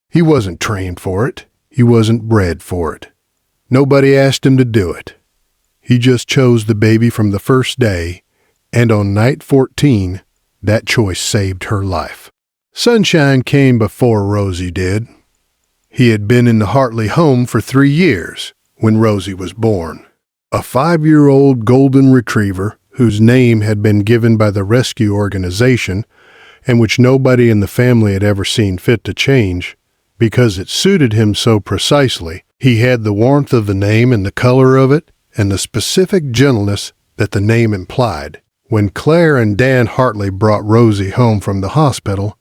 He wasn't trained for it. He wasn't bred for it. Nobody asked him to do it. He just chose the baby from the first day, and on night 14, that choice saved her life. Sunshine came before Rosie did. He had been in the Hartley home for 3 years when Rosie was born. A 5-year-old golden retriever whose name had been given by the rescue organization and which nobody in the family had ever seen fit to change because it suited him so precisely. He had the warmth of the name and the color of it and the specific gentleness that the name implied. When Claire and Dan Hartley brought Rosie home from the hospital,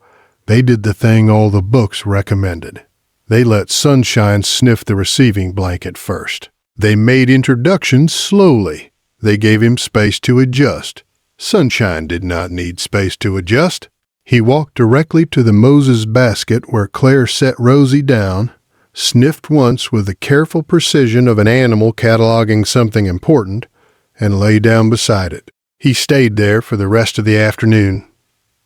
they did the thing all the books recommended. They let Sunshine sniff the receiving blanket first. They made introductions slowly. They gave him space to adjust. Sunshine did not need space to adjust. He walked directly to the Moses basket where Claire set Rosie down, sniffed once with the careful precision of an animal cataloging something important, and lay down beside it. He stayed there for the rest of the afternoon.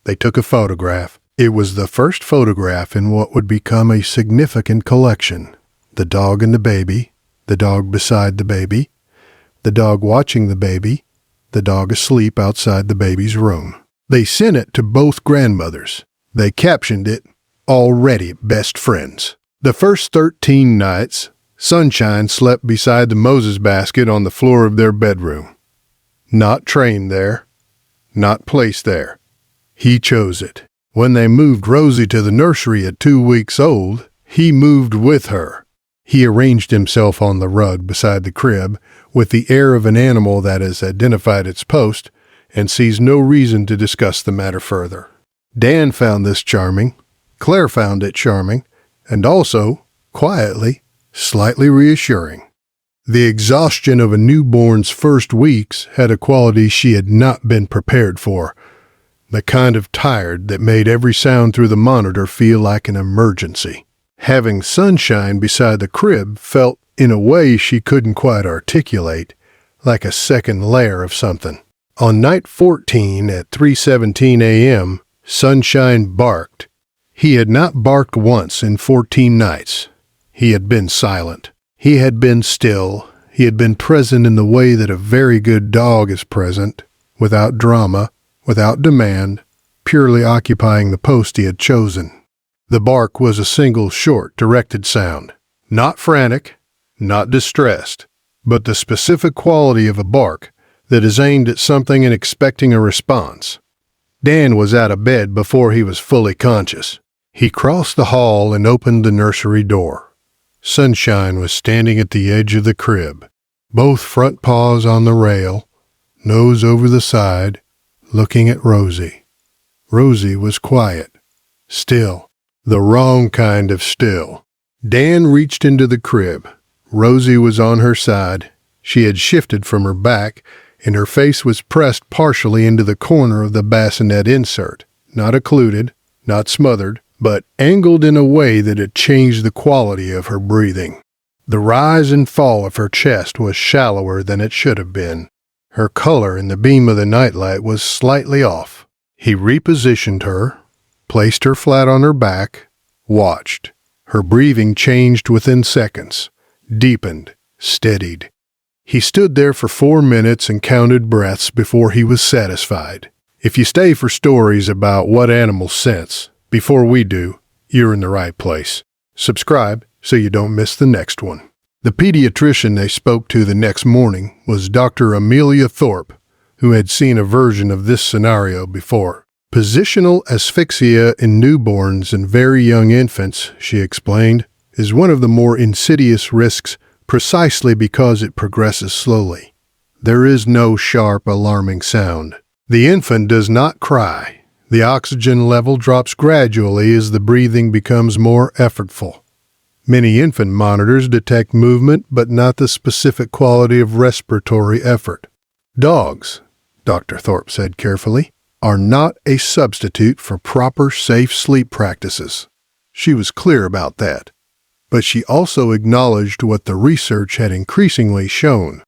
They took a photograph. It was the first photograph in what would become a significant collection. The dog and the baby, the dog beside the baby, the dog watching the baby, the dog asleep outside the baby's room. They sent it to both grandmothers. They captioned it, "Already best friends." The first 13 nights, Sunshine slept beside the Moses basket on the floor of their bedroom. Not trained there, not placed there. He chose it. When they moved Rosie to the nursery at 2 weeks old, he moved with her. He arranged himself on the rug beside the crib with the air of an animal that has identified its post and sees no reason to discuss the matter further. Dan found this charming, Claire found it charming, and also, quietly, slightly reassuring. The exhaustion of a newborn's first weeks had a quality she had not been prepared for, the kind of tired that made every sound through the monitor feel like an emergency. Having Sunshine beside the crib felt, in a way she couldn't quite articulate, like a second layer of something. On night 14 at 3:17 a.m., Sunshine barked. He had not barked once in 14 nights. He had been silent. He had been still. He had been present in the way that a very good dog is present, without drama, without demand, purely occupying the post he had chosen. The bark was a single short, directed sound. Not frantic, not distressed, but the specific quality of a bark that is aimed at something and expecting a response. Dan was out of bed before he was fully conscious. He crossed the hall and opened the nursery door. Sunshine was standing at the edge of the crib, both front paws on the rail, nose over the side, looking at Rosie. Rosie was quiet, still, the wrong kind of still. Dan reached into the crib. Rosie was on her side. She had shifted from her back, and her face was pressed partially into the corner of the bassinet insert, not occluded, not smothered, but angled in a way that had changed the quality of her breathing. The rise and fall of her chest was shallower than it should have been. Her color in the beam of the nightlight was slightly off. He repositioned her, placed her flat on her back, watched. Her breathing changed within seconds, deepened, steadied. He stood there for 4 minutes and counted breaths before he was satisfied. If you stay for stories about what animals sense before we do, you're in the right place. Subscribe so you don't miss the next one. The pediatrician they spoke to the next morning was Dr. Amelia Thorpe, who had seen a version of this scenario before. Positional asphyxia in newborns and very young infants, she explained, is one of the more insidious risks precisely because it progresses slowly. There is no sharp, alarming sound. The infant does not cry. The oxygen level drops gradually as the breathing becomes more effortful. Many infant monitors detect movement but not the specific quality of respiratory effort. Dogs, Dr. Thorpe said carefully, are not a substitute for proper, safe sleep practices. She was clear about that. But she also acknowledged what the research had increasingly shown.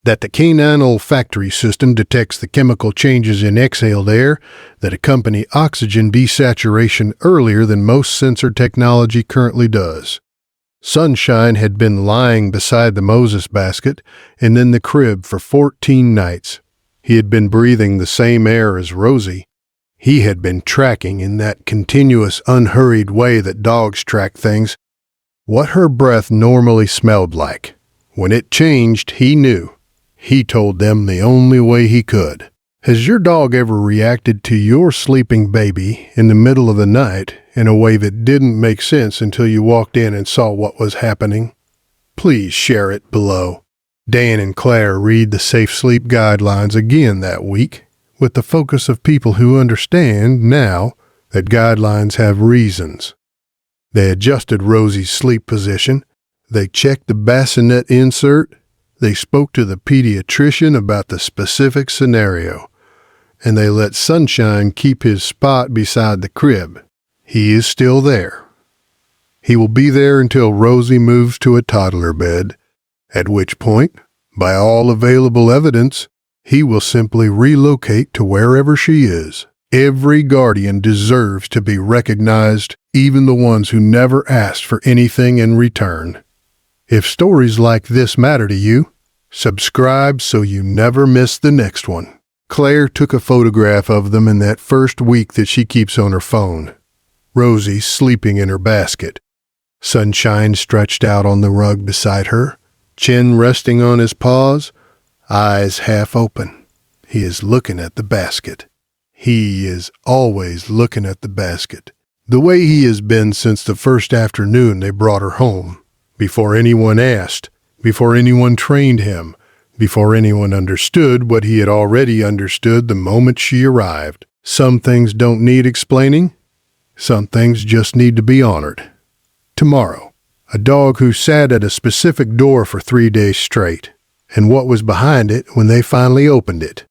that the canine olfactory system detects the chemical changes in exhaled air that accompany oxygen desaturation earlier than most sensor technology currently does. Sunshine had been lying beside the Moses basket and in the crib for 14 nights. He had been breathing the same air as Rosie. He had been tracking in that continuous, unhurried way that dogs track things what her breath normally smelled like. When it changed, he knew. He told them the only way he could. Has your dog ever reacted to your sleeping baby in the middle of the night in a way that didn't make sense until you walked in and saw what was happening? Please share it below. Dan and Claire read the Safe Sleep Guidelines again that week, with the focus of people who understand now that guidelines have reasons. They adjusted Rosie's sleep position. They checked the bassinet insert. They spoke to the pediatrician about the specific scenario, and they let Sunshine keep his spot beside the crib. He is still there. He will be there until Rosie moves to a toddler bed, at which point, by all available evidence, he will simply relocate to wherever she is. Every guardian deserves to be recognized, even the ones who never asked for anything in return. If stories like this matter to you, subscribe so you never miss the next one. Claire took a photograph of them in that first week that she keeps on her phone. Rosie sleeping in her basket. Sunshine stretched out on the rug beside her, chin resting on his paws, eyes half open. He is looking at the basket. He is always looking at the basket, the way he has been since the first afternoon they brought her home. Before anyone asked, before anyone trained him, before anyone understood what he had already understood the moment she arrived. Some things don't need explaining. Some things just need to be honored. Tomorrow, a dog who sat at a specific door for 3 days straight, and what was behind it when they finally opened it.